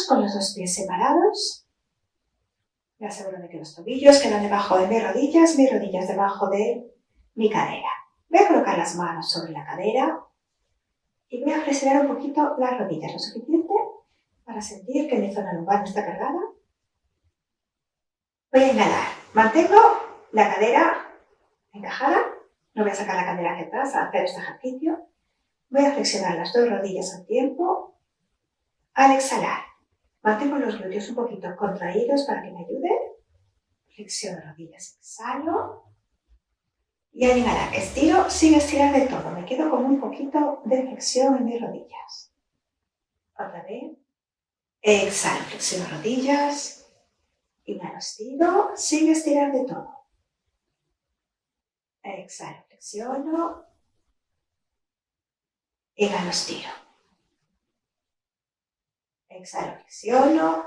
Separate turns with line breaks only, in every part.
con los dos pies separados. Me aseguro de que los tobillos quedan debajo de mis rodillas debajo de mi cadera. Voy a colocar las manos sobre la cadera y voy a flexionar un poquito las rodillas, lo suficiente para sentir que mi zona lumbar no está cargada. Voy a inhalar. Mantengo la cadera encajada. No voy a sacar la cadera hacia atrás al hacer este ejercicio. Voy a flexionar las dos rodillas al tiempo. Al exhalar, mantengo los glúteos un poquito contraídos para que me ayude. Flexiono rodillas, exhalo. Y al inhalar, estiro sin estirar de todo. Me quedo con un poquito de flexión en mis rodillas. Otra vez. Exhalo, flexiono rodillas. Inhalo, estiro sin estirar de todo. Exhalo, flexiono. Inhalo, estiro. Exhalo, flexiono.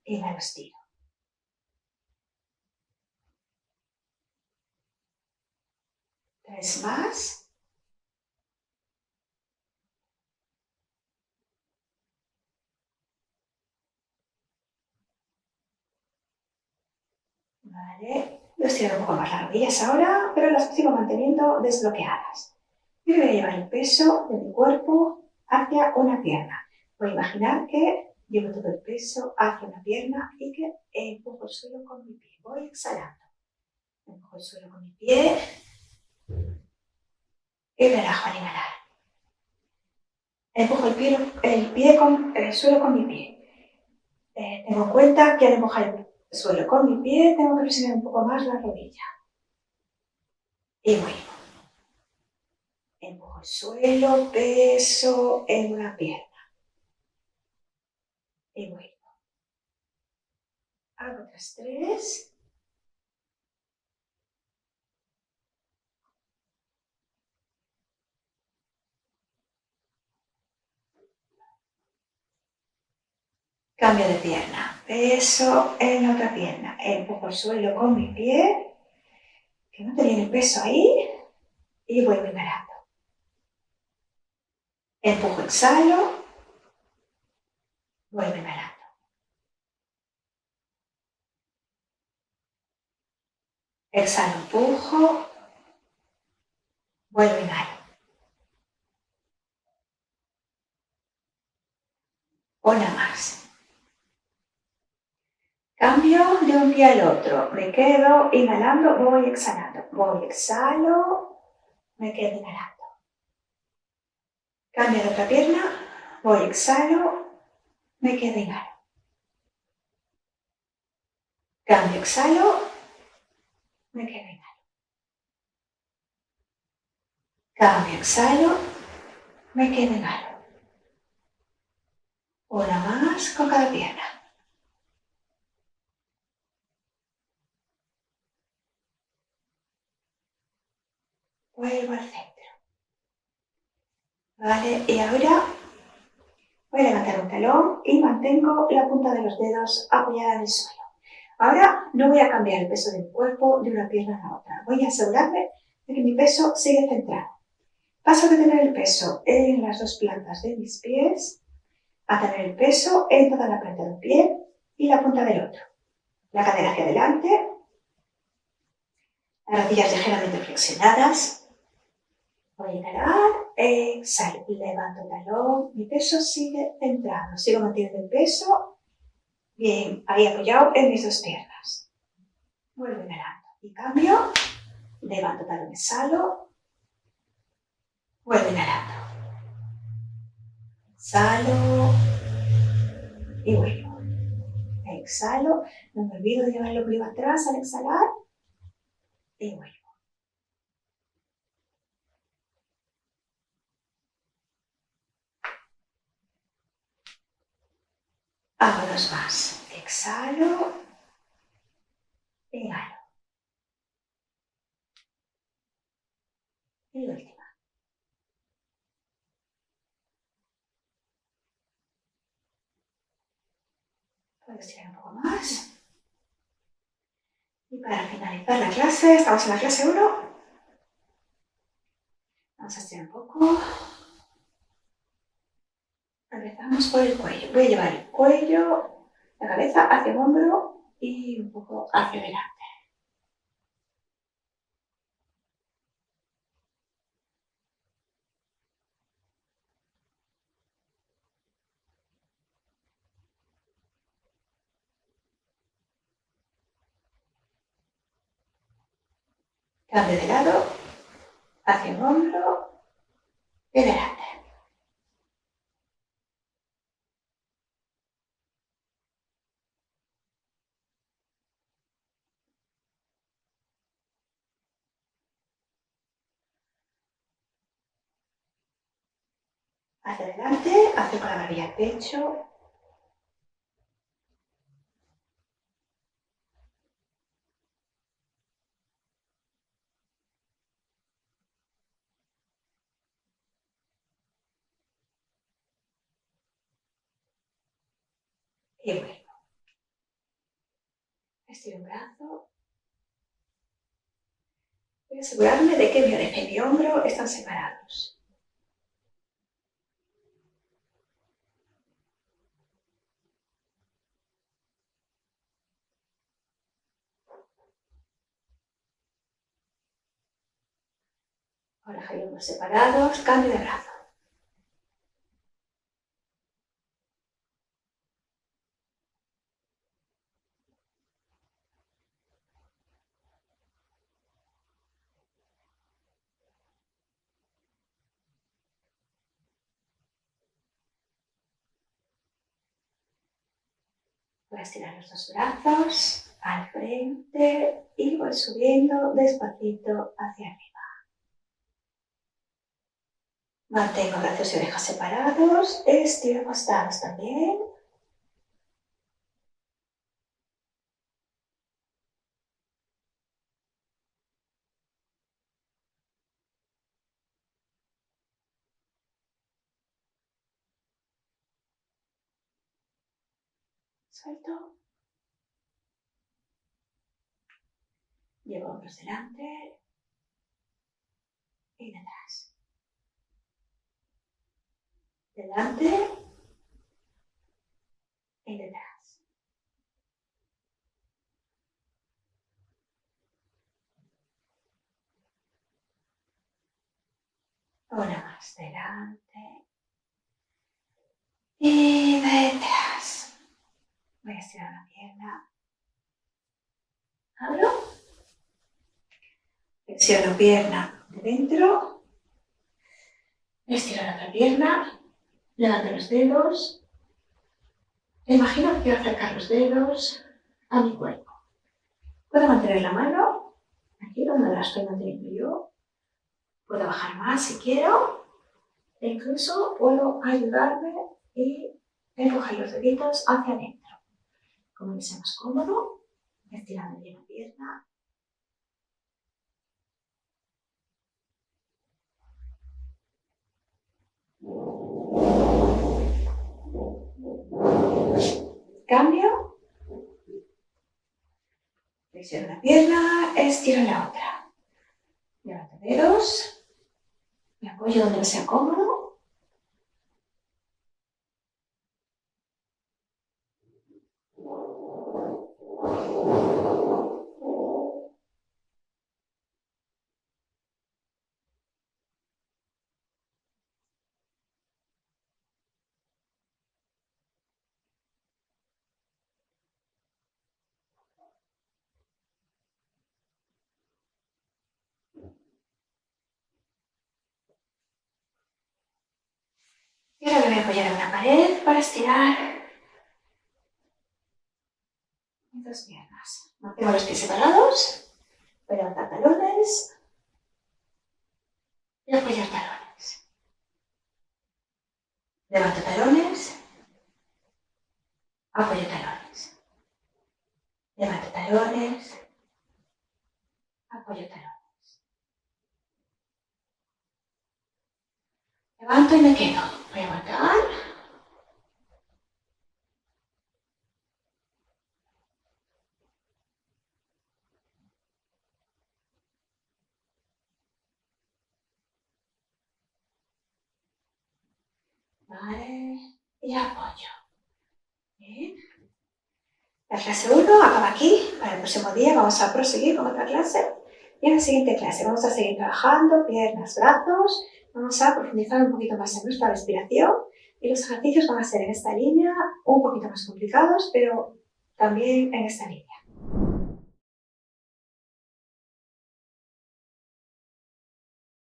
Inhalo, estiro. Tres más. Vale. Voy a estirar un poco más las rodillas ahora, pero las sigo manteniendo desbloqueadas. Y voy a llevar el peso de mi cuerpo hacia una pierna. Voy a imaginar que llevo todo el peso hacia una pierna y que empujo el suelo con mi pie. Voy exhalando. Empujo el suelo con mi pie y relajo al inhalar. Empujo el suelo con mi pie. Tengo en cuenta que al empujar el suelo con mi pie tengo que presionar un poco más la rodilla. Y vuelvo. Empujo el suelo, peso en una pierna. Y vuelvo. Hago otras tres. Cambio de pierna. Peso en la otra pierna. Empujo el suelo con mi pie. Que no termine el peso ahí. Y vuelvo inhalando. Empujo, exhalo. Vuelvo inhalando. Exhalo, empujo. Vuelvo, inhalo. Una más. Cambio de un pie al otro. Me quedo inhalando, voy exhalando. Voy, exhalo. Me quedo inhalando. Cambio de otra pierna. Voy, exhalo. Me quedo inhalando. Cambio, exhalo. Me quedo inhalando. Cambio, exhalo. Me quedo inhalando. Una más con cada pierna. Vuelvo al centro. Vale, y ahora voy a levantar un talón y mantengo la punta de los dedos apoyada en el suelo. Ahora no voy a cambiar el peso de mi cuerpo de una pierna a la otra. Voy a asegurarme de que mi peso sigue centrado. Paso de tener el peso en las dos plantas de mis pies a tener el peso en toda la planta de un pie y la punta del otro. La cadera hacia adelante, las rodillas ligeramente flexionadas. Voy a inhalar, exhalo, levanto el talón, mi peso sigue centrado, sigo manteniendo el peso bien ahí apoyado en mis dos piernas. Vuelvo inhalando y cambio, levanto el talón, exhalo, vuelvo inhalando, exhalo y vuelvo. Exhalo, no me olvido de llevar el ombligo atrás al exhalar y vuelvo. Hago dos más. Exhalo, inhalo. Y última. Puedo estirar un poco más. Y para finalizar la clase, estamos en la clase 1. Vamos a estirar un poco. Empezamos. Vamos por el cuello. Voy a llevar el cuello, la cabeza hacia el hombro y un poco hacia adelante. Cambio de lado, hacia el hombro y adelante. Hacia adelante, hacia con la barbilla al pecho. Y vuelvo. Estiro un brazo. Voy a asegurarme de que mi oreja y mi hombro están separados. Oreja y hombro separados, cambio de brazo. Voy a estirar los dos brazos al frente y voy subiendo despacito hacia arriba. Mantengo brazos y orejas separados, estiro costados también. Suelto. Llevo hombros delante y detrás. Delante y detrás. Una más delante y detrás. Voy a estirar la pierna. Abro. Flexiono pierna de dentro. Estiro la otra pierna. Levanto los dedos. Imagino que quiero acercar los dedos a mi cuerpo. Puedo mantener la mano aquí donde la estoy manteniendo yo. Puedo bajar más si quiero. E incluso puedo ayudarme y empujar los deditos hacia adentro. Como me sea más cómodo, estirando bien la pierna. Cambio. Flexiono la pierna, estiro la otra. Levanto dedos. Me apoyo donde me sea cómodo. Y ahora me voy a apoyar en una pared para estirar mis dos piernas. Mantengo los pies separados. Voy a levantar talones y apoyar talones. Levanto talones, apoyo talones. Levanto talones, apoyo talones. Levanto y me quedo. Voy a aguantar. Vale. y apoyo. Bien. La clase 1 acaba aquí. Para el próximo día vamos a proseguir con otra clase. Y en la siguiente clase vamos a seguir trabajando piernas, brazos. Vamos a profundizar un poquito más en nuestra respiración. Y los ejercicios van a ser en esta línea, un poquito más complicados, pero también en esta línea.